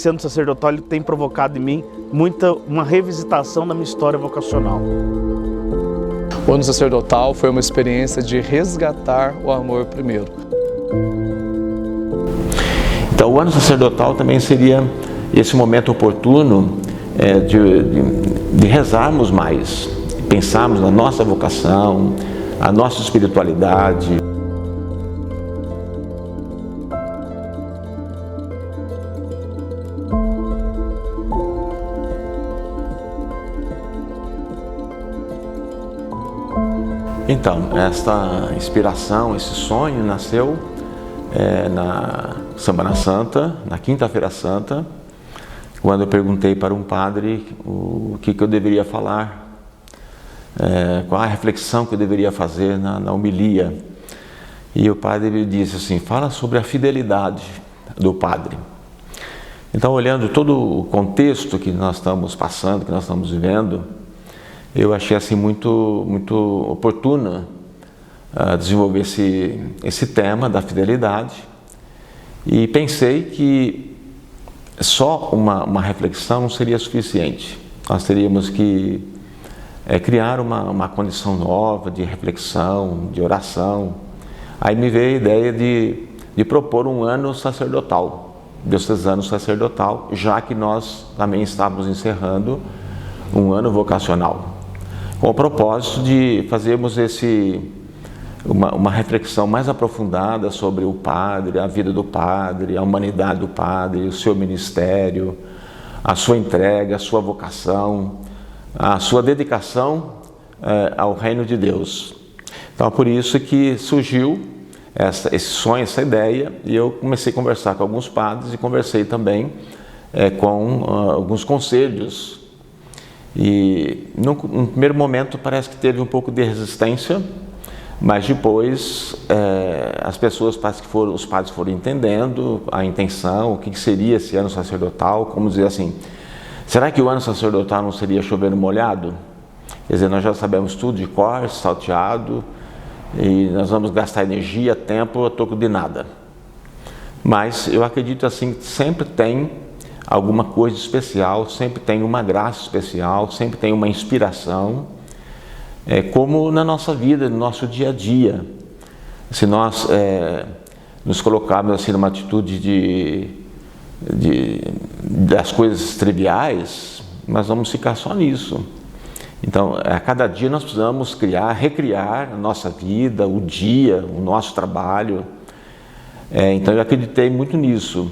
Esse ano sacerdotal ele tem provocado em mim uma revisitação da minha história vocacional. O ano sacerdotal foi uma experiência de resgatar o amor primeiro. Então, o ano sacerdotal também seria esse momento oportuno de rezarmos mais, pensarmos na nossa vocação, a nossa espiritualidade. Então, esta inspiração, esse sonho nasceu na Semana Santa, na Quinta-feira Santa, quando eu perguntei para um padre o que eu deveria falar, qual a reflexão que eu deveria fazer na homilia. E o padre me disse assim, fala sobre a fidelidade do padre. Então, olhando todo o contexto que nós estamos passando, que nós estamos vivendo, eu achei assim muito oportuna desenvolver esse tema da fidelidade e pensei que só uma reflexão não seria suficiente. Nós teríamos que criar uma condição nova de reflexão, de oração. Aí me veio a ideia de propor um ano sacerdotal, diocesano sacerdotal, já que nós também estávamos encerrando um ano vocacional, com o propósito de fazermos uma reflexão mais aprofundada sobre o padre, a vida do padre, a humanidade do padre, o seu ministério, a sua entrega, a sua vocação, a sua dedicação ao reino de Deus. Então, por isso que surgiu esse sonho, essa ideia, e eu comecei a conversar com alguns padres e conversei também com alguns conselhos. E num primeiro momento parece que teve um pouco de resistência, mas depois as pessoas, parece que os padres foram entendendo a intenção, o que seria esse ano sacerdotal, como dizer assim, será que o ano sacerdotal não seria chover no molhado? Quer dizer, nós já sabemos tudo de cor, salteado, e nós vamos gastar energia, tempo, a troco de nada. Mas eu acredito assim que sempre tem alguma coisa especial, sempre tem uma graça especial, sempre tem uma inspiração, como na nossa vida, no nosso dia a dia. Se nós nos colocarmos assim numa atitude das coisas triviais, nós vamos ficar só nisso. Então, a cada dia nós precisamos recriar a nossa vida, o dia, o nosso trabalho. Então, eu acreditei muito nisso.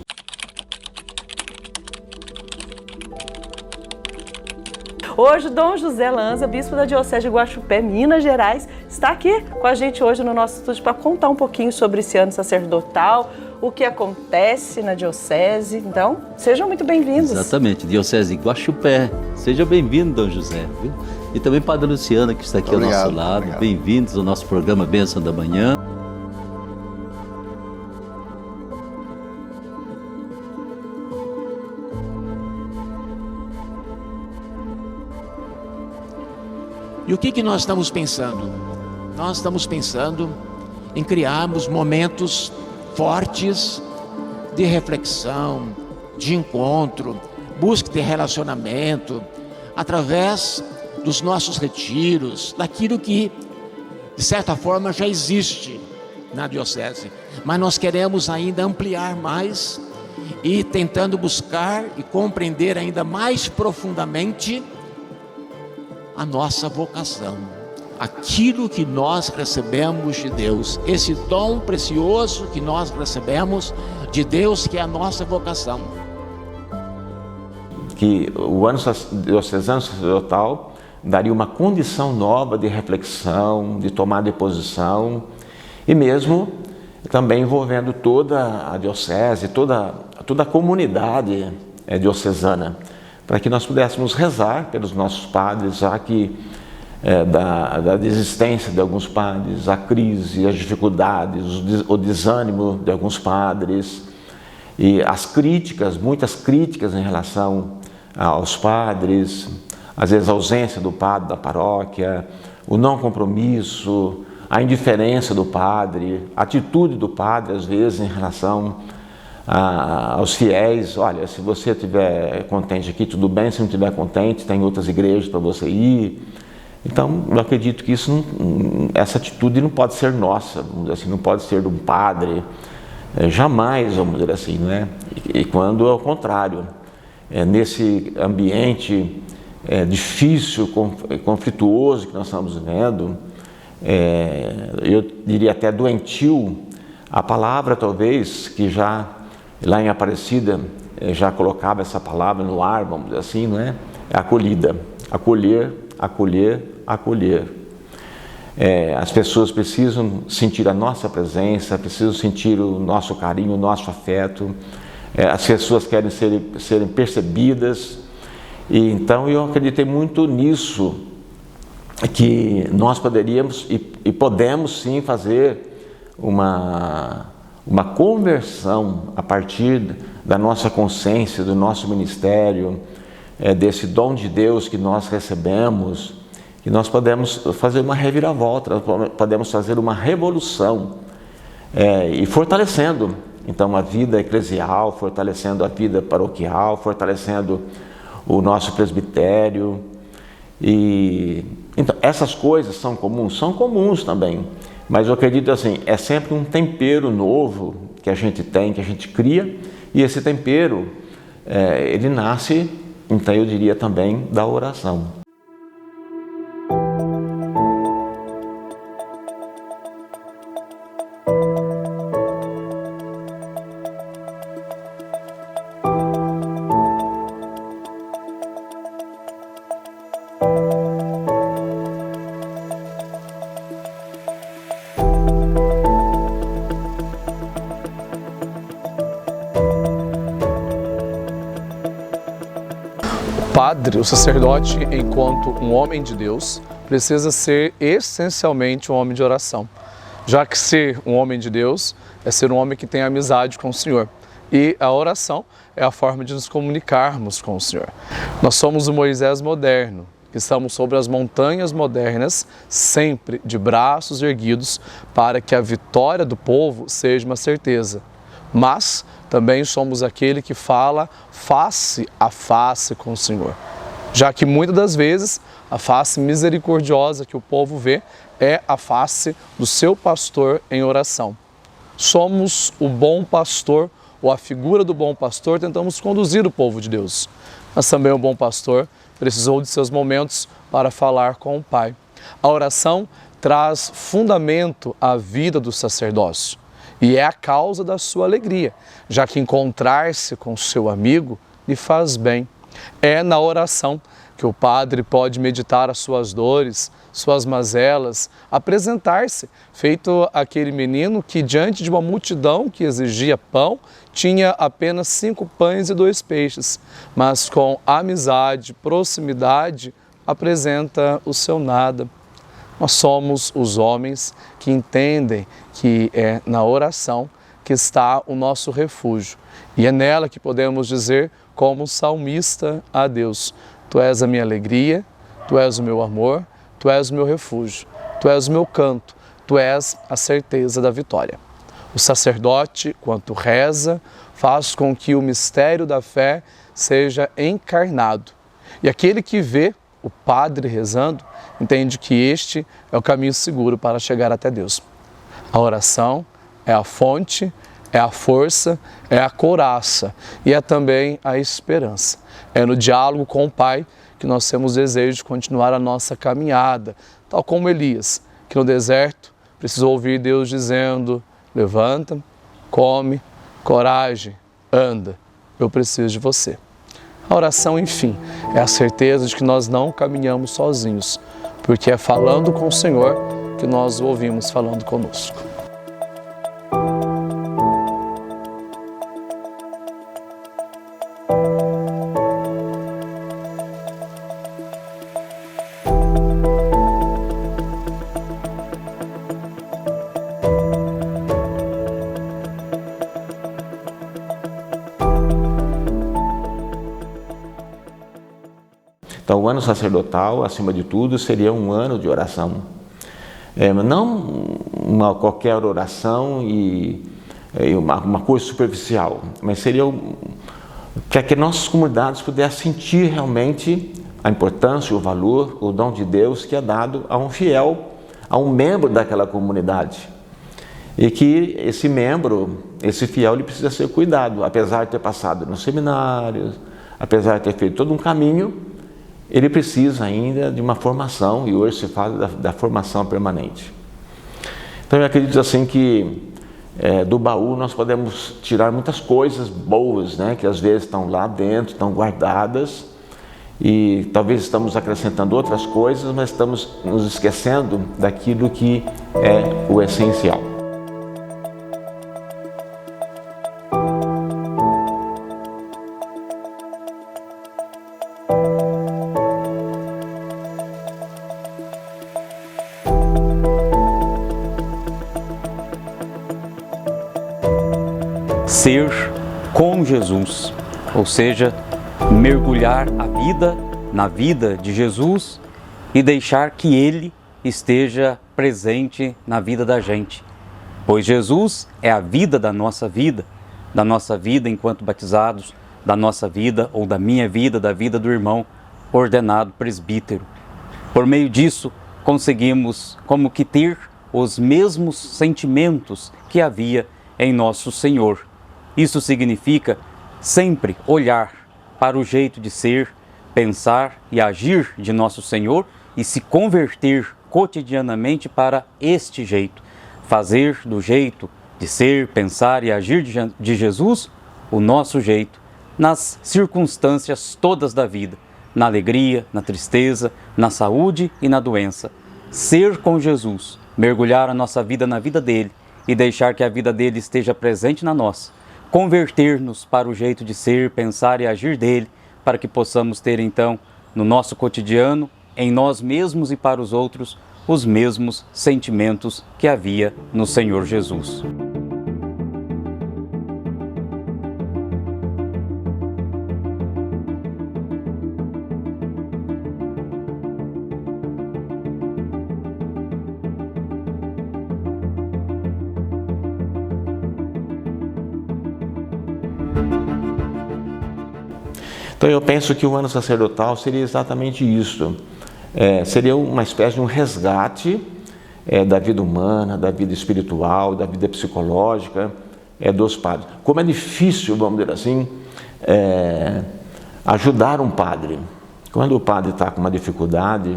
Hoje, Dom José Lanza, bispo da Diocese de Guaxupé, Minas Gerais, está aqui com a gente hoje no nosso estúdio para contar um pouquinho sobre esse ano sacerdotal, o que acontece na Diocese. Então, sejam muito bem-vindos. Exatamente, Diocese de Guaxupé. Seja bem-vindo, Dom José. Viu? E também Padre Luciano, que está aqui ao nosso lado. Bem-vindos ao nosso programa Bênção da Manhã. E o que nós estamos pensando? Nós estamos pensando em criarmos momentos fortes de reflexão, de encontro, busca de relacionamento, através dos nossos retiros, daquilo que, de certa forma, já existe na Diocese. Mas nós queremos ainda ampliar mais e tentando buscar e compreender ainda mais profundamente a nossa vocação, aquilo que nós recebemos de Deus, esse dom precioso que nós recebemos de Deus, que é a nossa vocação. Que o ano diocesano sacerdotal daria uma condição nova de reflexão, de tomada de posição, e mesmo também envolvendo toda a diocese, toda a comunidade diocesana, para que nós pudéssemos rezar pelos nossos padres, já que da desistência de alguns padres, a crise, as dificuldades, o desânimo de alguns padres, e as críticas, muitas críticas em relação aos padres, às vezes a ausência do padre da paróquia, o não compromisso, a indiferença do padre, a atitude do padre, às vezes, em relação aos fiéis, olha, se você estiver contente aqui, tudo bem, se não estiver contente, tem outras igrejas para você ir. Então, eu acredito que essa atitude não pode ser nossa, vamos dizer assim, não pode ser de um padre, jamais, vamos dizer assim, não é? E quando é o contrário, nesse ambiente difícil, conflituoso que nós estamos vivendo, eu diria até doentio, a palavra talvez que já lá em Aparecida já colocava essa palavra no ar, vamos dizer assim, não é? É acolhida, acolher, acolher, acolher. As pessoas precisam sentir a nossa presença, precisam sentir o nosso carinho, o nosso afeto. As pessoas querem serem percebidas. E então eu acreditei muito nisso, que nós poderíamos e podemos sim fazer uma conversão a partir da nossa consciência, do nosso ministério, desse dom de Deus que nós recebemos, que nós podemos fazer uma reviravolta, podemos fazer uma revolução, e fortalecendo então a vida eclesial, fortalecendo a vida paroquial, fortalecendo o nosso presbitério. E então essas coisas são comuns também, mas eu acredito assim, é sempre um tempero novo que a gente tem, que a gente cria, e esse tempero ele nasce, então eu diria também, da oração. O sacerdote, enquanto um homem de Deus, precisa ser essencialmente um homem de oração, já que ser um homem de Deus é ser um homem que tem amizade com o Senhor. E a oração é a forma de nos comunicarmos com o Senhor. Nós somos o Moisés moderno, que estamos sobre as montanhas modernas, sempre de braços erguidos, para que a vitória do povo seja uma certeza. Mas também somos aquele que fala face a face com o Senhor, já que muitas das vezes a face misericordiosa que o povo vê é a face do seu pastor em oração. Somos o bom pastor, ou a figura do bom pastor, tentamos conduzir o povo de Deus. Mas também o bom pastor precisou de seus momentos para falar com o Pai. A oração traz fundamento à vida do sacerdócio e é a causa da sua alegria, já que encontrar-se com seu amigo lhe faz bem. É na oração que o padre pode meditar as suas dores, suas mazelas, apresentar-se, feito aquele menino que, diante de uma multidão que exigia pão, tinha apenas 5 pães e 2 peixes, mas com amizade, proximidade, apresenta o seu nada. Nós somos os homens que entendem que é na oração que está o nosso refúgio. E é nela que podemos dizer, como salmista, a Deus: Tu és a minha alegria, Tu és o meu amor, Tu és o meu refúgio, Tu és o meu canto, Tu és a certeza da vitória. O sacerdote, quanto reza, faz com que o mistério da fé seja encarnado. E aquele que vê o padre rezando, entende que este é o caminho seguro para chegar até Deus. A oração é a fonte, é a força, é a couraça e é também a esperança. É no diálogo com o Pai que nós temos desejo de continuar a nossa caminhada, tal como Elias, que no deserto precisou ouvir Deus dizendo: levanta, come, coragem, anda, eu preciso de você. A oração, enfim, é a certeza de que nós não caminhamos sozinhos, porque é falando com o Senhor que nós o ouvimos falando conosco. Então, o ano sacerdotal, acima de tudo, seria um ano de oração. Não qualquer oração, e uma coisa superficial, mas seria para que nossas comunidades pudessem sentir realmente a importância, o valor, o dom de Deus que é dado a um fiel, a um membro daquela comunidade. E que esse membro, esse fiel, ele precisa ser cuidado, apesar de ter passado nos seminários, apesar de ter feito todo um caminho, ele precisa ainda de uma formação, e hoje se fala da formação permanente. Então eu acredito assim que do baú nós podemos tirar muitas coisas boas, né, que às vezes estão lá dentro, estão guardadas, e talvez estamos acrescentando outras coisas, mas estamos nos esquecendo daquilo que é o essencial. Ser com Jesus, ou seja, mergulhar a vida na vida de Jesus e deixar que Ele esteja presente na vida da gente. Pois Jesus é a vida da nossa vida enquanto batizados, da nossa vida ou da minha vida, da vida do irmão ordenado presbítero. Por meio disso, conseguimos como que ter os mesmos sentimentos que havia em nosso Senhor. Isso significa sempre olhar para o jeito de ser, pensar e agir de nosso Senhor e se converter cotidianamente para este jeito. Fazer do jeito de ser, pensar e agir de Jesus o nosso jeito, nas circunstâncias todas da vida, na alegria, na tristeza, na saúde e na doença. Ser com Jesus, mergulhar a nossa vida na vida dele e deixar que a vida dele esteja presente na nossa. Converter-nos para o jeito de ser, pensar e agir dele, para que possamos ter então, no nosso cotidiano, em nós mesmos e para os outros, os mesmos sentimentos que havia no Senhor Jesus. Então eu penso que o ano sacerdotal seria exatamente isso. Seria uma espécie de um resgate da vida humana, da vida espiritual, da vida psicológica dos padres. Como é difícil, vamos dizer assim, ajudar um padre. Quando o padre está com uma dificuldade,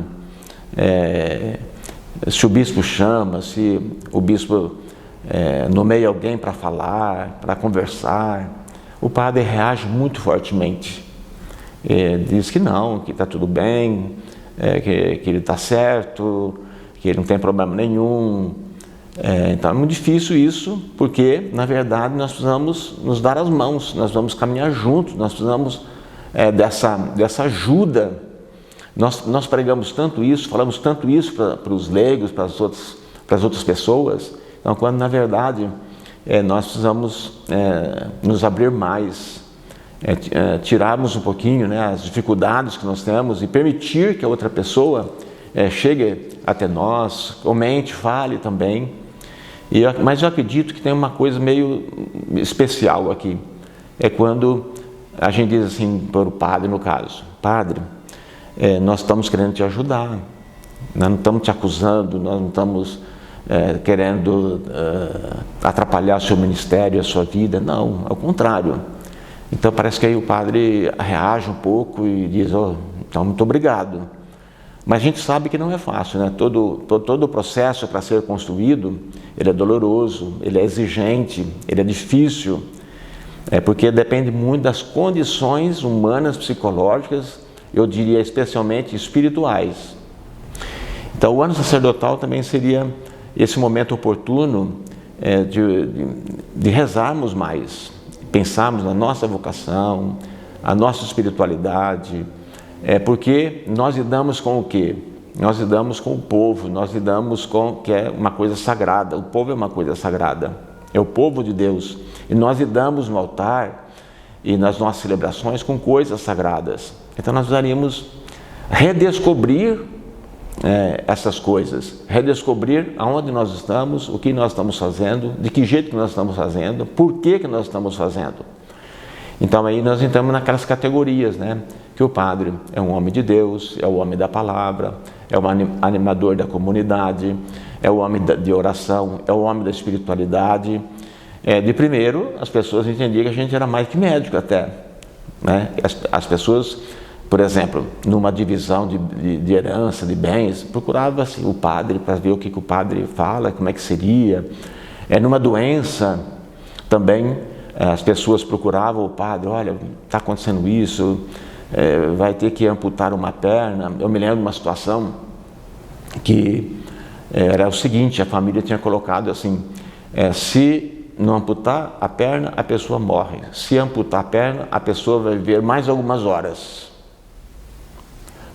se o bispo chama, se o bispo nomeia alguém para falar, para conversar, o padre reage muito fortemente. Diz que não, que está tudo bem, que ele está certo, que ele não tem problema nenhum. Então é muito difícil isso, porque na verdade nós precisamos nos dar as mãos, nós vamos caminhar juntos, nós precisamos dessa ajuda. Nós pregamos tanto isso, falamos tanto isso para os leigos, para as outras pessoas, então quando na verdade nós precisamos nos abrir mais. Tirarmos um pouquinho, né, as dificuldades que nós temos e permitir que a outra pessoa chegue até nós, comente, fale também. Mas eu acredito que tem uma coisa meio especial aqui. É quando a gente diz assim para o padre, no caso: Padre, nós estamos querendo te ajudar, nós não estamos te acusando, nós não estamos querendo atrapalhar o seu ministério, a sua vida. Não, ao contrário. Então parece que aí o padre reage um pouco e diz: então muito obrigado. Mas a gente sabe que não é fácil, né? Todo o processo para ser construído, ele é doloroso, ele é exigente, ele é difícil, porque depende muito das condições humanas, psicológicas, eu diria especialmente espirituais. Então o ano sacerdotal também seria esse momento oportuno de rezarmos mais, pensarmos na nossa vocação, a nossa espiritualidade, porque nós lidamos com o quê? Nós lidamos com o povo, nós lidamos com que é uma coisa sagrada. O povo é uma coisa sagrada, é o povo de Deus, e nós lidamos no altar e nas nossas celebrações com coisas sagradas. Então nós precisaríamos redescobrir essas coisas, redescobrir aonde nós estamos, o que nós estamos fazendo, de que jeito que nós estamos fazendo, por que nós estamos fazendo. Então aí nós entramos naquelas categorias, né? Que o padre é um homem de Deus, é o homem da palavra, é o animador da comunidade, é o homem de oração, é o homem da espiritualidade. De primeiro, as pessoas entendiam que a gente era mais que médico até, né? As pessoas, por exemplo, numa divisão de herança, de bens, procurava assim, o padre para ver o que o padre fala, como é que seria. Numa doença também, as pessoas procuravam o padre, olha, está acontecendo isso, vai ter que amputar uma perna. Eu me lembro de uma situação que era o seguinte, a família tinha colocado assim, se não amputar a perna, a pessoa morre. Se amputar a perna, a pessoa vai viver mais algumas horas.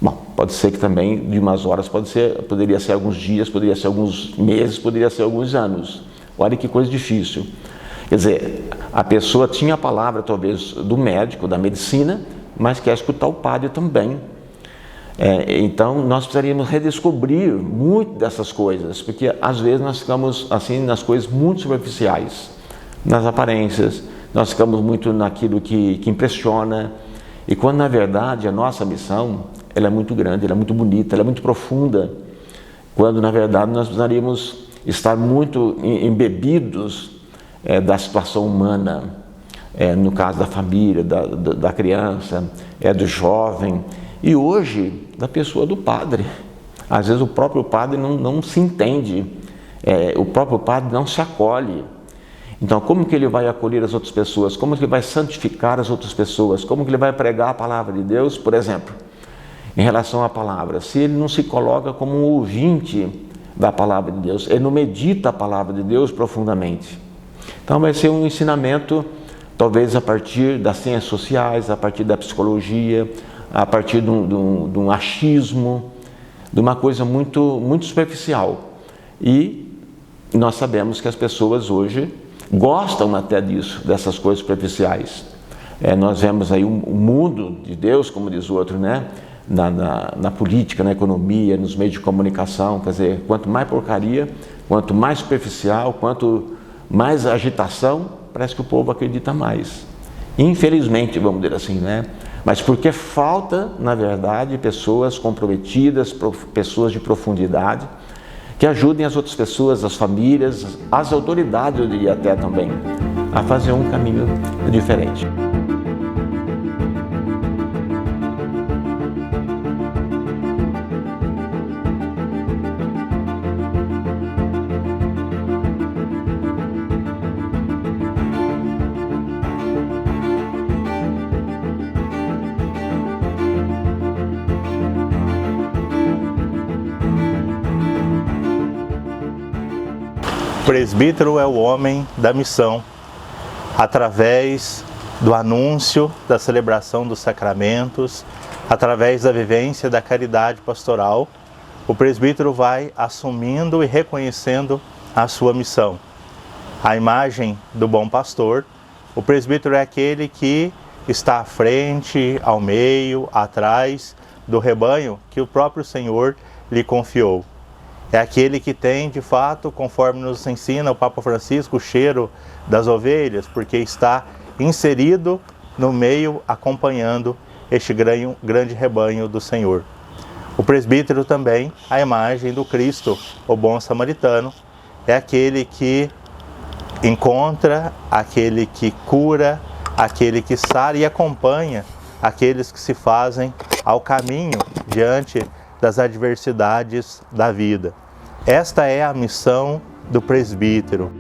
Bom, pode ser que também de umas horas, poderia ser alguns dias, poderia ser alguns meses, poderia ser alguns anos. Olha que coisa difícil. Quer dizer, a pessoa tinha a palavra talvez do médico, da medicina, mas quer escutar o padre também. Então nós precisaríamos redescobrir muito dessas coisas, porque às vezes nós ficamos assim nas coisas muito superficiais, nas aparências, nós ficamos muito naquilo que impressiona, e quando na verdade a nossa missão ela é muito grande, ela é muito bonita, ela é muito profunda, quando na verdade nós precisaríamos estar muito embebidos da situação humana, no caso da família, da criança, do jovem, e hoje da pessoa do padre. Às vezes o próprio padre não se entende, o próprio padre não se acolhe. Então como que ele vai acolher as outras pessoas? Como que ele vai santificar as outras pessoas? Como que ele vai pregar a palavra de Deus, por exemplo? Em relação à palavra, se ele não se coloca como um ouvinte da palavra de Deus, ele não medita a palavra de Deus profundamente. Então vai ser um ensinamento, talvez a partir das ciências sociais, a partir da psicologia, a partir de um achismo, de uma coisa muito, muito superficial. E nós sabemos que as pessoas hoje gostam até disso, dessas coisas superficiais. Nós vemos aí o mundo de Deus, como diz o outro, né? Na política, na economia, nos meios de comunicação, quer dizer, quanto mais porcaria, quanto mais superficial, quanto mais agitação, parece que o povo acredita mais. Infelizmente, vamos dizer assim, né? Mas porque falta, na verdade, pessoas comprometidas, pessoas de profundidade, que ajudem as outras pessoas, as famílias, as autoridades, eu diria até também, a fazer um caminho diferente. O presbítero é o homem da missão. Através do anúncio da celebração dos sacramentos, através da vivência da caridade pastoral, o presbítero vai assumindo e reconhecendo a sua missão. A imagem do bom pastor, o presbítero é aquele que está à frente, ao meio, atrás do rebanho que o próprio Senhor lhe confiou. É aquele que tem, de fato, conforme nos ensina o Papa Francisco, o cheiro das ovelhas, porque está inserido no meio, acompanhando este grande rebanho do Senhor. O presbítero também, a imagem do Cristo, o bom samaritano, é aquele que encontra, aquele que cura, aquele que sara e acompanha aqueles que se fazem ao caminho diante das adversidades da vida. Esta é a missão do presbítero.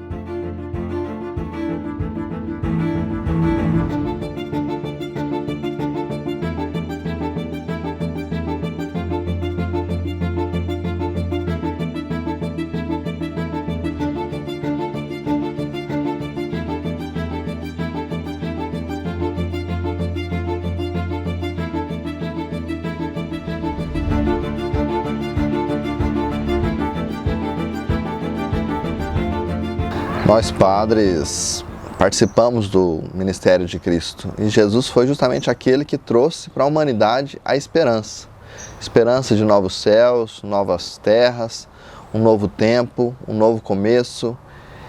Nós padres participamos do ministério de Cristo e Jesus foi justamente aquele que trouxe para a humanidade a esperança. esperança de novos céus, novas terras, um novo tempo, um novo começo.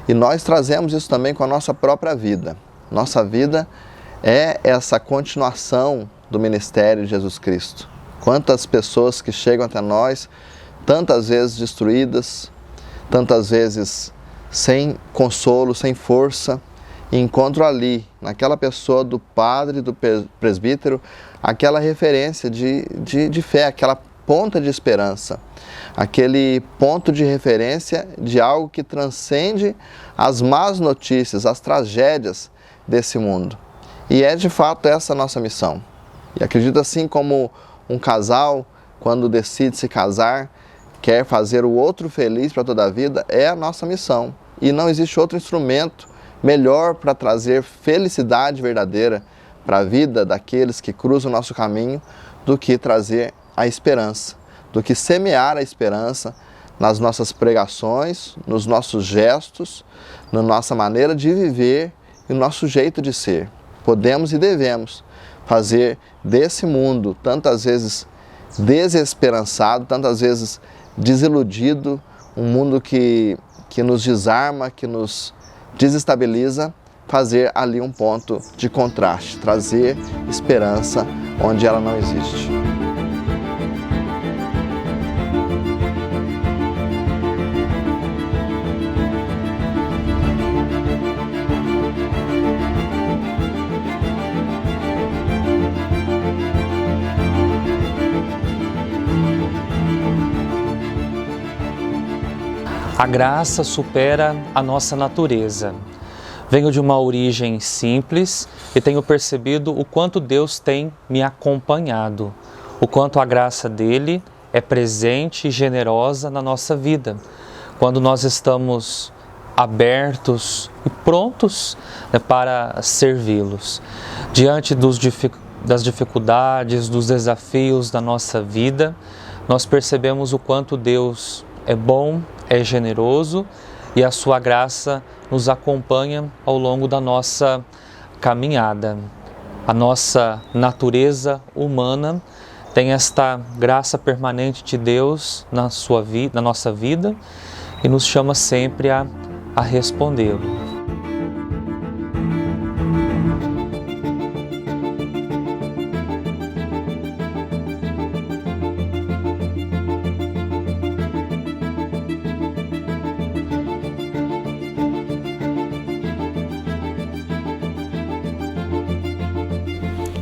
E nós trazemos isso também com a nossa própria vida. Nossa vida é essa continuação do ministério de Jesus Cristo. Quantas pessoas que chegam até nós, tantas vezes destruídas, tantas vezes sem consolo, sem força, e encontro ali, naquela pessoa do padre, do presbítero, aquela referência de fé, aquela ponta de esperança, aquele ponto de referência de algo que transcende as más notícias, as tragédias desse mundo. E é de fato essa a nossa missão. E acredito assim como um casal, quando decide se casar, quer fazer o outro feliz para toda a vida, é a nossa missão. E não existe outro instrumento melhor para trazer felicidade verdadeira para a vida daqueles que cruzam o nosso caminho do que trazer a esperança, do que semear a esperança nas nossas pregações, nos nossos gestos, na nossa maneira de viver e no nosso jeito de ser. Podemos e devemos fazer desse mundo, tantas vezes desesperançado, tantas vezes desiludido, um mundo que nos desarma, que nos desestabiliza, fazer ali um ponto de contraste, trazer esperança onde ela não existe. A graça supera a nossa natureza. Venho de uma origem simples e tenho percebido o quanto Deus tem me acompanhado, o quanto a graça dele é presente e generosa na nossa vida, quando nós estamos abertos e prontos para servi-los. Diante das dificuldades, dos desafios da nossa vida, nós percebemos o quanto Deus é bom, é generoso e a sua graça nos acompanha ao longo da nossa caminhada. A nossa natureza humana tem esta graça permanente de Deus na nossa vida e nos chama sempre a respondê-lo.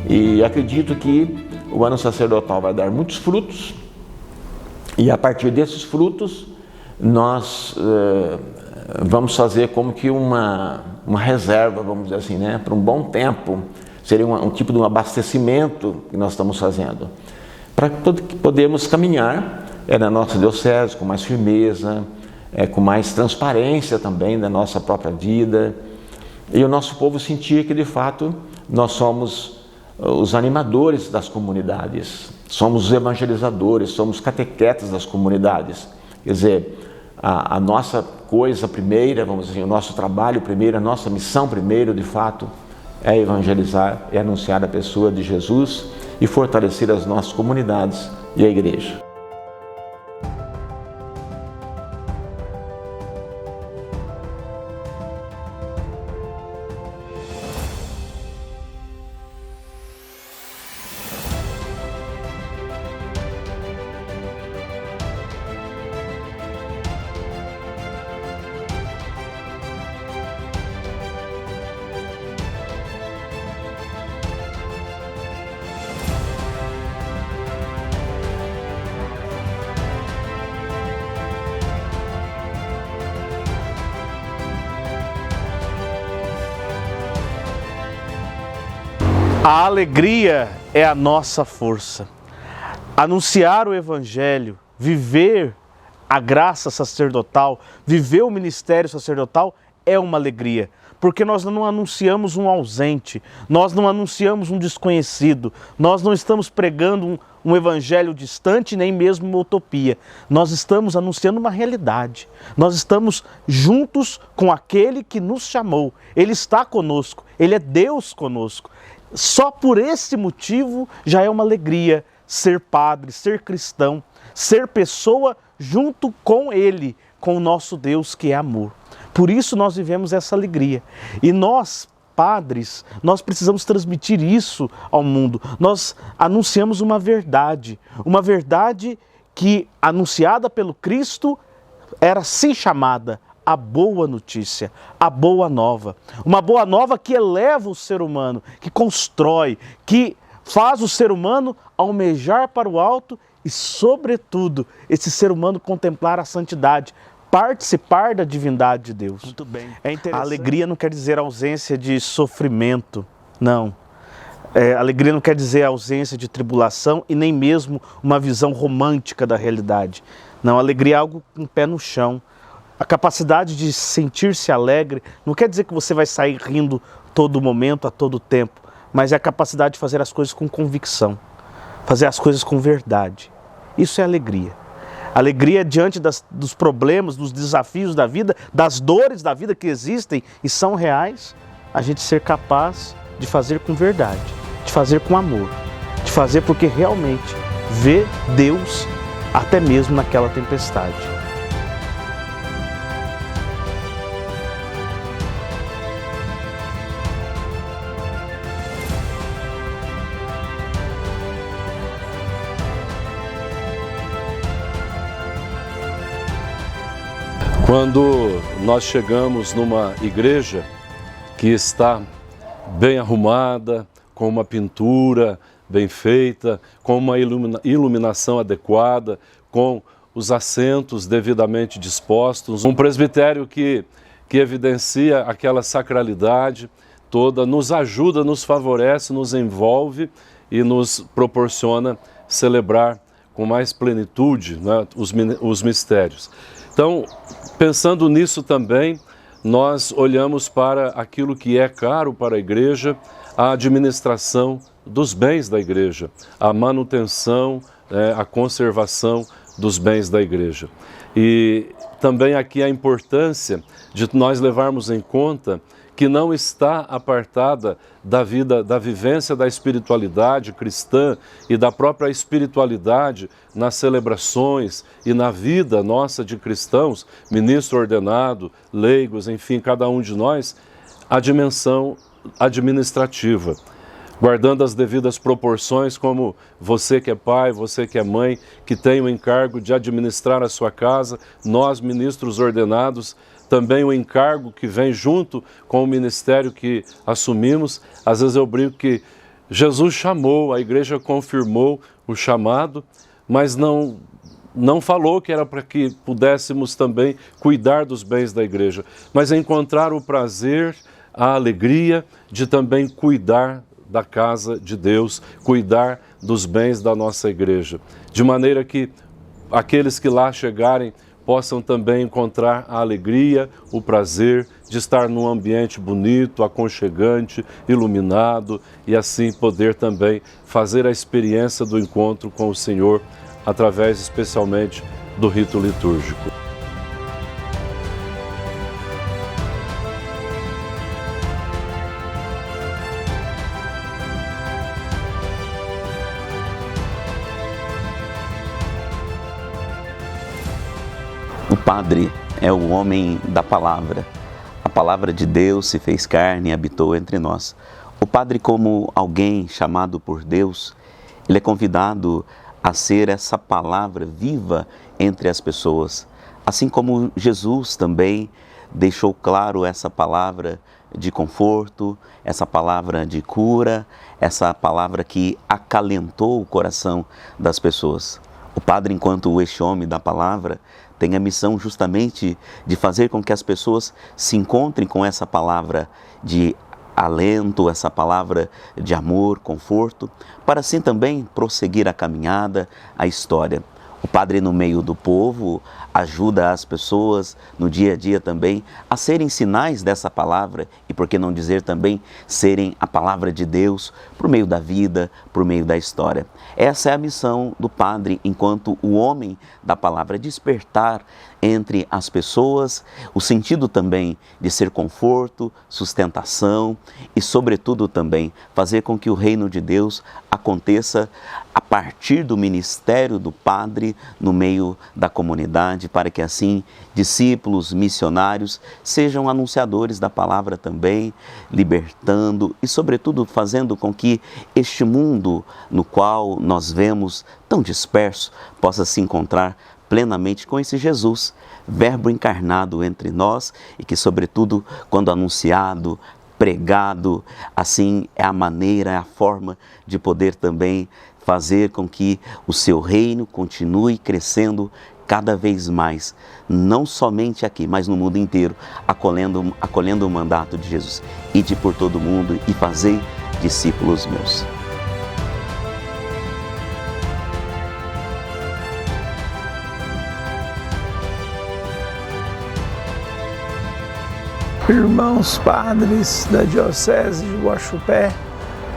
E acredito que o ano sacerdotal vai dar muitos frutos e a partir desses frutos nós vamos fazer como que uma reserva, vamos dizer assim, né, para um bom tempo. Seria um tipo de um abastecimento que nós estamos fazendo para podermos caminhar na nossa diocese com mais firmeza, com mais transparência também da nossa própria vida e o nosso povo sentir que de fato nós somos os animadores das comunidades, somos os evangelizadores, somos catequetas das comunidades. Quer dizer, a nossa coisa primeira, vamos dizer, o nosso trabalho primeiro, a nossa missão primeiro, de fato, é evangelizar, é anunciar a pessoa de Jesus e fortalecer as nossas comunidades e a igreja. A alegria é a nossa força. Anunciar o Evangelho, viver a graça sacerdotal, viver o ministério sacerdotal é uma alegria. Porque nós não anunciamos um ausente, nós não anunciamos um desconhecido, nós não estamos pregando um evangelho distante, nem mesmo uma utopia. Nós estamos anunciando uma realidade. Nós estamos juntos com aquele que nos chamou. Ele está conosco, ele é Deus conosco. Só por esse motivo já é uma alegria ser padre, ser cristão, ser pessoa junto com Ele, com o nosso Deus que é amor. Por isso nós vivemos essa alegria. E nós, padres, nós precisamos transmitir isso ao mundo. Nós anunciamos uma verdade que, anunciada pelo Cristo, era assim chamada a boa notícia, a boa nova. Uma boa nova que eleva o ser humano, que constrói, que faz o ser humano almejar para o alto e, sobretudo, esse ser humano contemplar a santidade, participar da divindade de Deus. Muito bem. A alegria não quer dizer ausência de sofrimento, não. Alegria não quer dizer ausência de tribulação e nem mesmo uma visão romântica da realidade. Não, alegria é algo com o pé no chão. A capacidade de sentir-se alegre não quer dizer que você vai sair rindo todo momento, a todo tempo, mas é a capacidade de fazer as coisas com convicção, fazer as coisas com verdade. Isso é alegria. Alegria diante dos problemas, dos desafios da vida, das dores da vida que existem e são reais, a gente ser capaz de fazer com verdade, de fazer com amor, de fazer porque realmente vê Deus até mesmo naquela tempestade. Quando nós chegamos numa igreja que está bem arrumada, com uma pintura bem feita, com uma iluminação adequada, com os assentos devidamente dispostos, um presbitério que evidencia aquela sacralidade toda, nos ajuda, nos favorece, nos envolve e nos proporciona celebrar com mais plenitude, né, os mistérios. Então, pensando nisso também, nós olhamos para aquilo que é caro para a igreja, a administração dos bens da igreja, a manutenção, a conservação dos bens da igreja. E também aqui a importância de nós levarmos em conta que não está apartada da vida, da vivência da espiritualidade cristã e da própria espiritualidade nas celebrações e na vida nossa de cristãos, ministro ordenado, leigos, enfim, cada um de nós, a dimensão administrativa, guardando as devidas proporções, como você que é pai, você que é mãe, que tem o encargo de administrar a sua casa, nós, ministros ordenados, também o encargo que vem junto com o ministério que assumimos. Às vezes eu brinco que Jesus chamou, a igreja confirmou o chamado, mas não falou que era para que pudéssemos também cuidar dos bens da igreja, mas encontrar o prazer, a alegria de também cuidar da casa de Deus, cuidar dos bens da nossa igreja, de maneira que aqueles que lá chegarem possam também encontrar a alegria, o prazer de estar num ambiente bonito, aconchegante, iluminado e assim poder também fazer a experiência do encontro com o Senhor através especialmente do rito litúrgico. O Padre é o homem da palavra. A palavra de Deus se fez carne e habitou entre nós. O Padre, como alguém chamado por Deus, ele é convidado a ser essa palavra viva entre as pessoas. Assim como Jesus também deixou claro essa palavra de conforto, essa palavra de cura, essa palavra que acalentou o coração das pessoas. O Padre, enquanto este homem da palavra, tem a missão justamente de fazer com que as pessoas se encontrem com essa palavra de alento, essa palavra de amor, conforto, para assim também prosseguir a caminhada, a história. O Padre, no meio do povo, ajuda as pessoas no dia a dia também a serem sinais dessa palavra e, por que não dizer também, serem a palavra de Deus por meio da vida, por meio da história. Essa é a missão do Padre enquanto o homem da palavra, despertar entre as pessoas o sentido também de ser conforto, sustentação e, sobretudo, também fazer com que o reino de Deus aconteça a partir do ministério do Padre no meio da comunidade, para que assim discípulos, missionários sejam anunciadores da palavra também, libertando e, sobretudo, fazendo com que este mundo no qual nós vemos tão disperso possa se encontrar plenamente com esse Jesus, Verbo encarnado entre nós e que, sobretudo, quando anunciado, pregado, assim é a maneira, é a forma de poder também fazer com que o seu reino continue crescendo cada vez mais, não somente aqui, mas no mundo inteiro, acolhendo o mandato de Jesus. Ide por todo o mundo e fazei discípulos meus. Irmãos padres da Diocese de Guaxupé,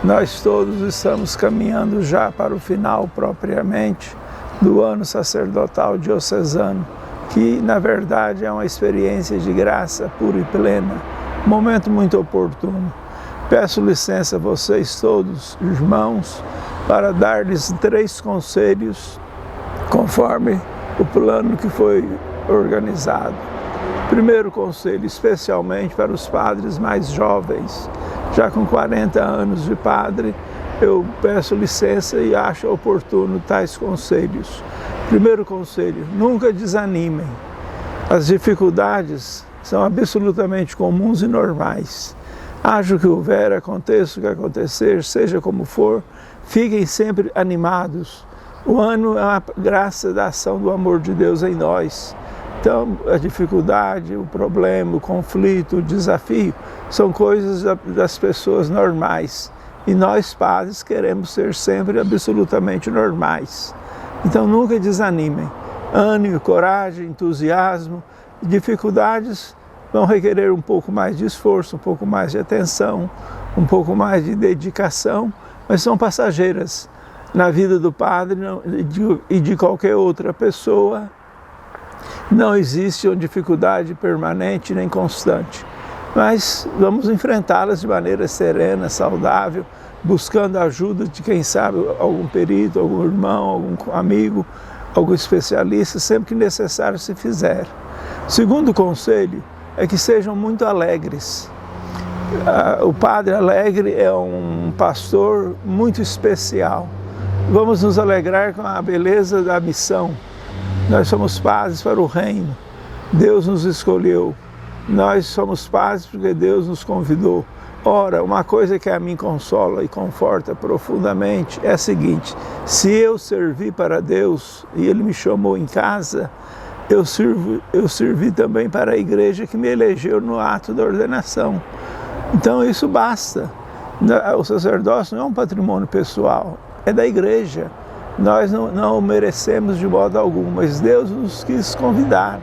nós todos estamos caminhando já para o final propriamente do ano sacerdotal diocesano, que na verdade é uma experiência de graça pura e plena, momento muito oportuno. Peço licença a vocês todos, irmãos, para dar-lhes 3 conselhos conforme o plano que foi organizado. Primeiro conselho, especialmente para os padres mais jovens, já com 40 anos de padre, eu peço licença e acho oportuno tais conselhos. Primeiro conselho, nunca desanimem. As dificuldades são absolutamente comuns e normais. Haja o que houver, aconteça o que acontecer, seja como for, fiquem sempre animados. O ano é a graça da ação do amor de Deus em nós. Então, a dificuldade, o problema, o conflito, o desafio, são coisas das pessoas normais. E nós, padres, queremos ser sempre absolutamente normais. Então, nunca desanimem. Ânimo, coragem, entusiasmo. Dificuldades vão requerer um pouco mais de esforço, um pouco mais de atenção, um pouco mais de dedicação, mas são passageiras. Na vida do padre e de qualquer outra pessoa, não existe uma dificuldade permanente nem constante, mas vamos enfrentá-las de maneira serena, saudável, buscando a ajuda de quem sabe, algum perito, algum irmão, algum amigo, algum especialista, sempre que necessário se fizer. Segundo conselho é que sejam muito alegres. O padre alegre é um pastor muito especial. Vamos nos alegrar com a beleza da missão. Nós somos padres para o reino. Deus nos escolheu. Nós somos padres porque Deus nos convidou. Ora, uma coisa que a mim consola e conforta profundamente é a seguinte: se eu servi para Deus e Ele me chamou em casa, eu servi também para a igreja que me elegeu no ato da ordenação. Então isso basta. O sacerdócio não é um patrimônio pessoal, é da igreja. Nós não o merecemos de modo algum, mas Deus nos quis convidar,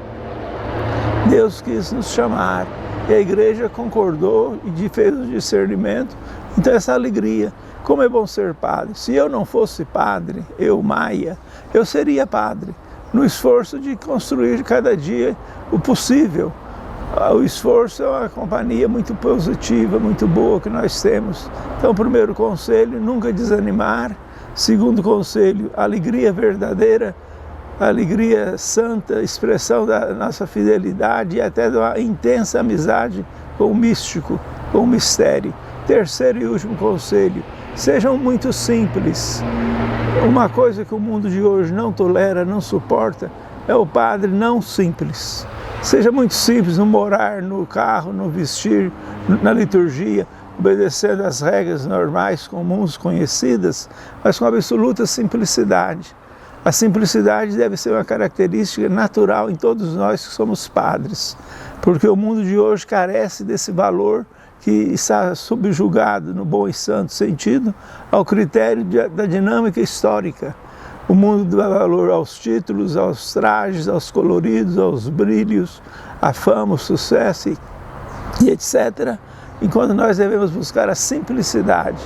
Deus quis nos chamar, e a igreja concordou e fez o discernimento. Então essa alegria, como é bom ser padre. Se eu não fosse padre, eu, Maia, eu seria padre, no esforço de construir cada dia o possível. O esforço é uma companhia muito positiva, muito boa que nós temos. Então, primeiro conselho, nunca desanimar. Segundo conselho, alegria verdadeira, alegria santa, expressão da nossa fidelidade e até de uma intensa amizade com o místico, com o mistério. Terceiro e último conselho, sejam muito simples. Uma coisa que o mundo de hoje não tolera, não suporta, é o padre não simples. Seja muito simples no morar, no carro, no vestir, na liturgia, obedecendo às regras normais, comuns, conhecidas, mas com absoluta simplicidade. A simplicidade deve ser uma característica natural em todos nós que somos padres, porque o mundo de hoje carece desse valor que está subjugado, no bom e santo sentido, ao critério da dinâmica histórica. O mundo dá valor aos títulos, aos trajes, aos coloridos, aos brilhos, à fama, ao sucesso e etc., enquanto nós devemos buscar a simplicidade.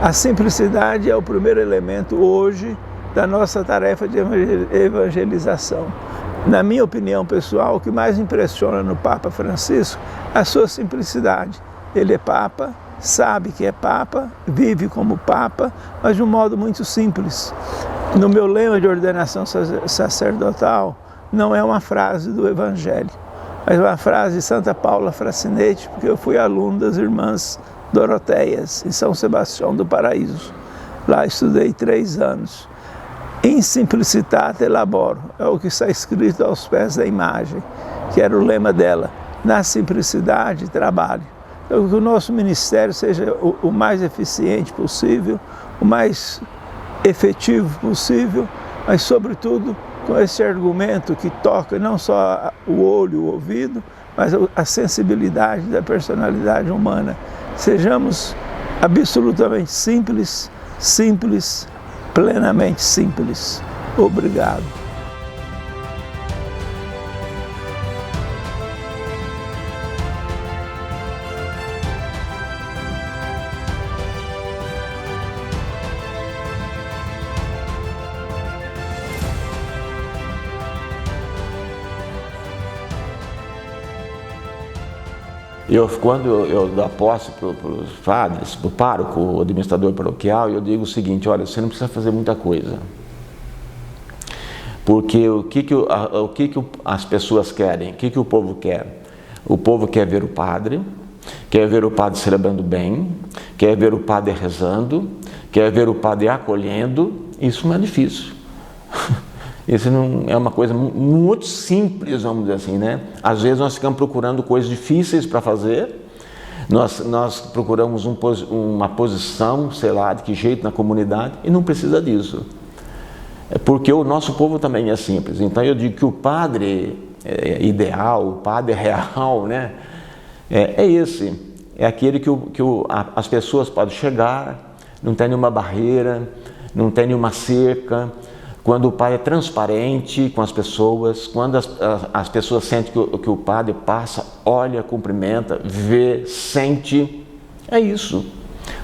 A simplicidade é o primeiro elemento hoje da nossa tarefa de evangelização. Na minha opinião pessoal, o que mais impressiona no Papa Francisco é a sua simplicidade. Ele é Papa, sabe que é Papa, vive como Papa, mas de um modo muito simples. No meu lema de ordenação sacerdotal, não é uma frase do Evangelho, mas uma frase de Santa Paula Fracinete, porque eu fui aluno das irmãs Doroteias, em São Sebastião do Paraíso. Lá estudei 3 anos. In simplicitate laboro, é o que está escrito aos pés da imagem, que era o lema dela. Na simplicidade, trabalho. Então, que o nosso ministério seja o mais eficiente possível, o mais efetivo possível, mas, sobretudo, com esse argumento que toca não só o olho, o ouvido, mas a sensibilidade da personalidade humana. Sejamos absolutamente simples, plenamente simples. Obrigado. Quando eu dou a posse para os padres, para o pároco, o administrador paroquial, eu digo o seguinte: olha, você não precisa fazer muita coisa. Porque o que as pessoas querem? O que o povo quer? O povo quer ver o padre celebrando bem, quer ver o padre rezando, quer ver o padre acolhendo. Isso não é difícil. Isso não é uma coisa muito simples, vamos dizer assim, né? Às vezes nós ficamos procurando coisas difíceis para fazer, nós procuramos uma posição, sei lá, de que jeito na comunidade, e não precisa disso. É porque o nosso povo também é simples. Então eu digo que o padre ideal, o padre real, né? É esse. É aquele que as pessoas podem chegar, não tem nenhuma barreira, não tem nenhuma cerca. Quando o padre é transparente com as pessoas, quando as pessoas sentem que o padre passa, olha, cumprimenta, vê, sente, é isso.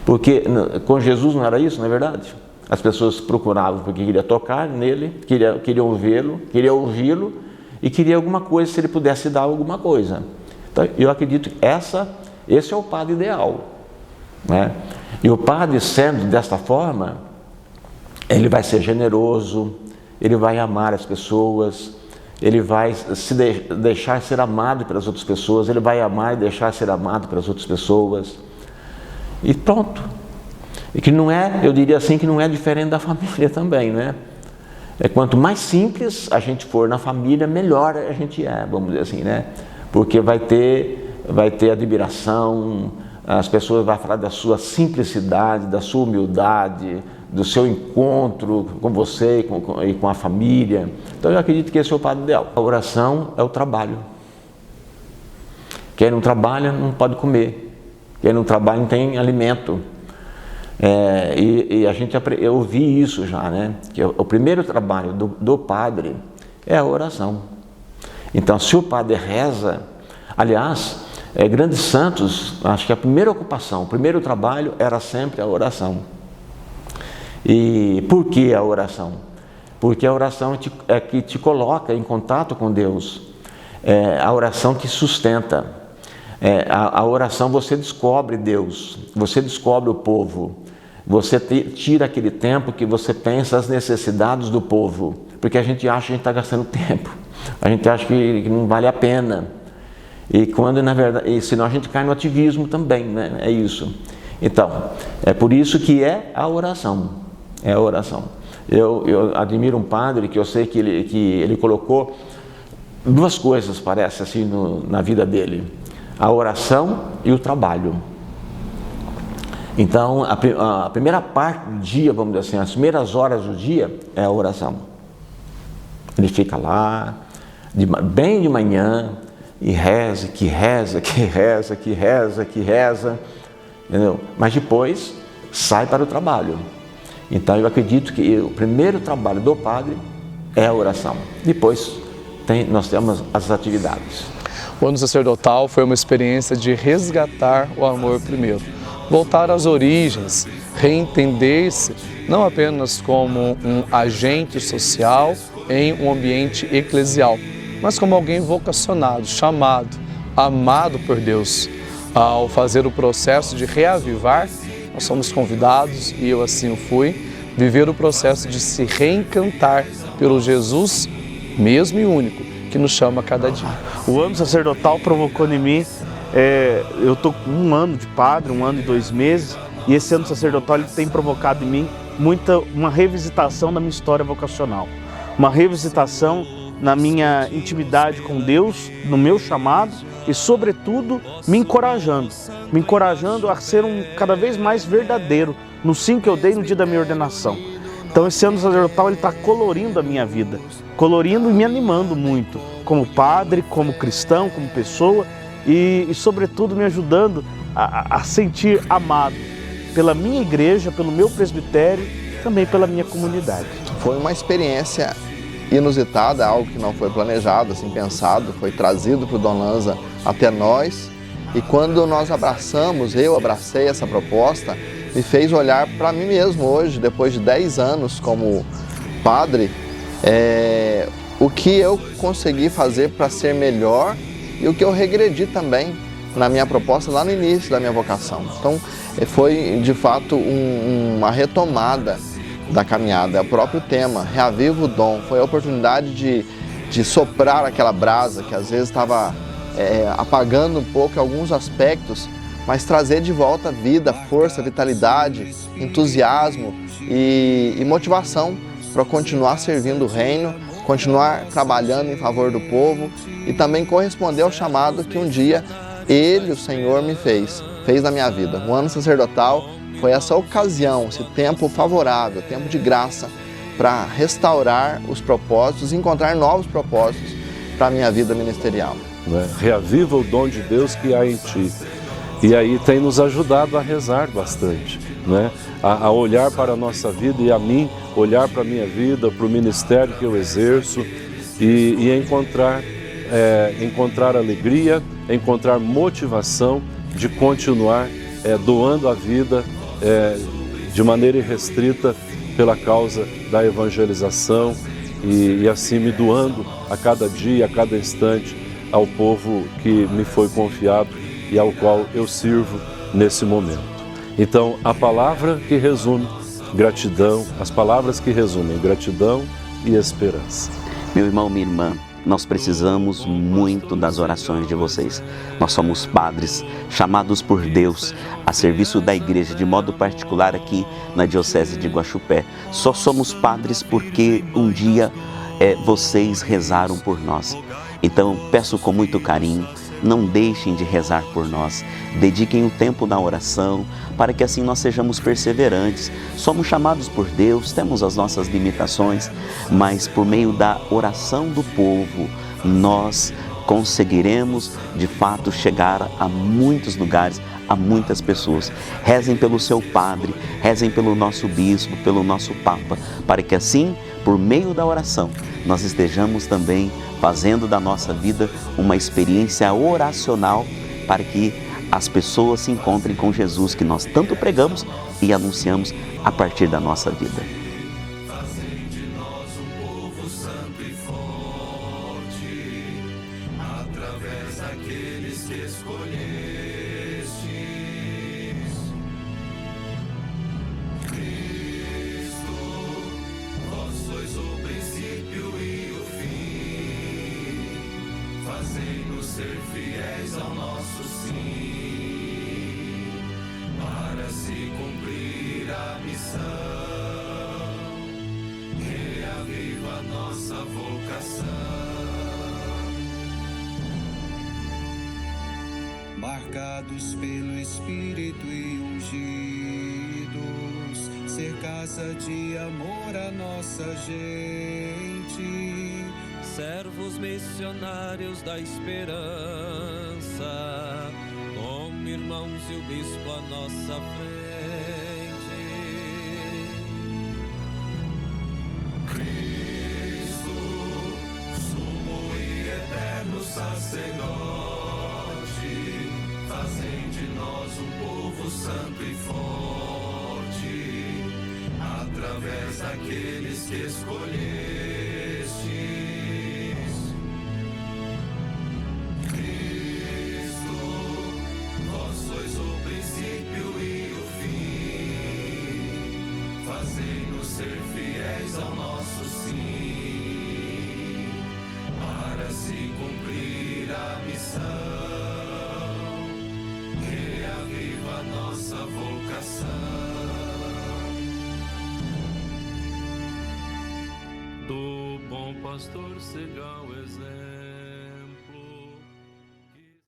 Porque com Jesus não era isso, não é verdade? As pessoas procuravam porque queria tocar nele, queriam vê-lo, queriam ouvi-lo e queria alguma coisa, se ele pudesse dar alguma coisa. Então, eu acredito que esse é o padre ideal, né? E o padre, sendo desta forma, ele vai ser generoso, ele vai amar as pessoas, ele vai deixar ser amado pelas outras pessoas, ele vai amar e deixar ser amado pelas outras pessoas. E pronto. E que não é, eu diria assim, que não é diferente da família também, né? Quanto mais simples a gente for na família, melhor a gente é, vamos dizer assim, né? Porque vai ter admiração, as pessoas vão falar da sua simplicidade, da sua humildade, do seu encontro com você e com a família. Então eu acredito que esse é o padre ideal. A oração é o trabalho. Quem não trabalha não pode comer. Quem não trabalha não tem alimento. Eu ouvi isso já, né? Que o primeiro trabalho do padre é a oração. Então, se o padre reza, aliás, grandes santos, acho que a primeira ocupação, o primeiro trabalho era sempre a oração. E por que a oração? Porque a oração é que te coloca em contato com Deus. A oração te sustenta. A oração você descobre Deus, você descobre o povo. Você tira aquele tempo que você pensa as necessidades do povo. Porque a gente acha que a gente está gastando tempo. A gente acha que não vale a pena. E quando, na verdade, senão a gente cai no ativismo também, né? É isso. Então, é por isso que é a oração. É a oração. Eu admiro um padre que eu sei que ele colocou 2 coisas, parece assim, na vida dele: a oração e o trabalho. Então, a primeira parte do dia, vamos dizer assim, as primeiras horas do dia é a oração. Ele fica lá, bem de manhã, e reza, entendeu? Mas depois sai para o trabalho. Então eu acredito que o primeiro trabalho do padre é a oração. Depois nós temos as atividades. O ano sacerdotal foi uma experiência de resgatar o amor primeiro, voltar às origens, reentender-se não apenas como um agente social em um ambiente eclesial, mas como alguém vocacionado, chamado, amado por Deus. ao fazer o processo de reavivar, nós somos convidados, e eu assim o fui, viver o processo de se reencantar pelo Jesus mesmo e único, que nos chama a cada dia. O ano sacerdotal provocou em mim, eu estou com 1 ano de padre, 1 ano e 2 meses, e esse ano sacerdotal ele tem provocado em mim uma revisitação da minha história vocacional, uma revisitação na minha intimidade com Deus, no meu chamado e, sobretudo, me encorajando a ser cada vez mais verdadeiro no sim que eu dei no dia da minha ordenação. Então esse ano sacerdotal ele está colorindo a minha vida, colorindo e me animando muito, como padre, como cristão, como pessoa e sobretudo, me ajudando a sentir amado pela minha igreja, pelo meu presbitério, também pela minha comunidade. Foi uma experiência inusitada, algo que não foi planejado, assim, pensado, foi trazido para o Dom Lanza até nós, e quando nós eu abracei essa proposta, me fez olhar para mim mesmo hoje, depois de 10 anos como padre, o que eu consegui fazer para ser melhor e o que eu regredi também na minha proposta lá no início da minha vocação. Então foi de fato uma retomada da caminhada, é o próprio tema, Reaviva o Dom, foi a oportunidade de soprar aquela brasa que às vezes estava apagando um pouco alguns aspectos, mas trazer de volta vida, força, vitalidade, entusiasmo e motivação para continuar servindo o reino, continuar trabalhando em favor do povo e também corresponder ao chamado que um dia Ele, o Senhor, me fez na minha vida. O ano sacerdotal foi essa ocasião, esse tempo favorável, tempo de graça para restaurar os propósitos, encontrar novos propósitos para a minha vida ministerial. Reaviva o dom de Deus que há em ti. E aí tem nos ajudado a rezar bastante, a olhar para a nossa vida e a mim, olhar para a minha vida, para o ministério que eu exerço e encontrar alegria, encontrar motivação de continuar doando a vida de maneira irrestrita pela causa da evangelização e assim me doando a cada dia, a cada instante ao povo que me foi confiado e ao qual eu sirvo nesse momento. Então, a palavra que resume gratidão, as palavras que resumem gratidão e esperança. Meu irmão, minha irmã, nós precisamos muito das orações de vocês. Nós somos padres, chamados por Deus a serviço da igreja, de modo particular aqui na Diocese de Guaxupé. Só somos padres porque um dia vocês rezaram por nós. Então, peço com muito carinho, não deixem de rezar por nós. Dediquem o tempo na oração, para que assim nós sejamos perseverantes. Somos chamados por Deus, temos as nossas limitações, mas por meio da oração do povo, nós conseguiremos de fato chegar a muitos lugares, a muitas pessoas. Rezem pelo seu padre, rezem pelo nosso bispo, pelo nosso papa, para que assim, por meio da oração, nós estejamos também fazendo da nossa vida uma experiência oracional para que as pessoas se encontrem com Jesus, que nós tanto pregamos e anunciamos a partir da nossa vida. Ser fiéis ao nosso sim, para se cumprir a missão, reaviva nossa vocação. Marcados pelo Espírito e ungidos, ser casa de amor a nossa gente. Servos missionários da esperança, como irmãos e o bispo à nossa frente. Cristo, sumo e eterno sacerdote, fazem de nós um povo santo e forte, através daqueles que escolheste. fazei-nos ser fiéis ao nosso sim, para se cumprir a missão, reaviva nossa vocação. Do bom pastor seja o exemplo,